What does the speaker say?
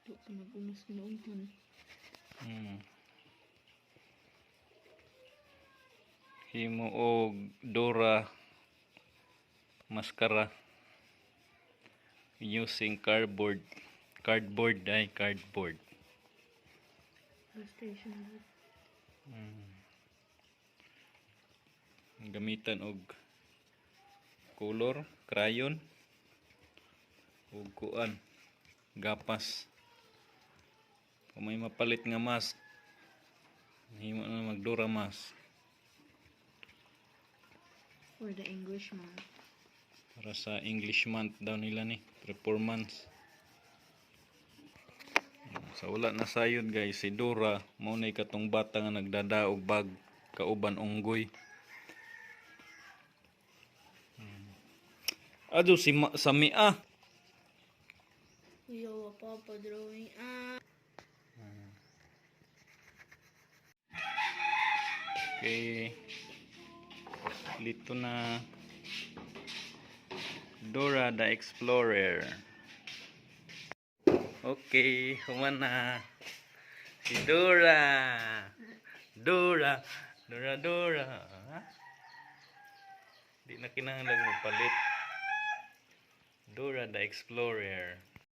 Ito ka nagunas noon. Himo og Dora mascara using cardboard. Cardboard. Station. Gamitan og color, crayon, ug kuan, gapas. Kung may mapalit nga mask, himo na mag-Dora mask. For the English month. Para sa English month daw nila ni, performance. Sa wala na sayod guys, si Dora mao nay katong bata nga nagdadaog bag kauban unggoy. Ado si Samia. Yo, Papa drawing. Okay. Lito na. Dora the Explorer. Okay, human na. Si Dora. Dora. Di na kinahanglan mo palit. Dora the Explorer.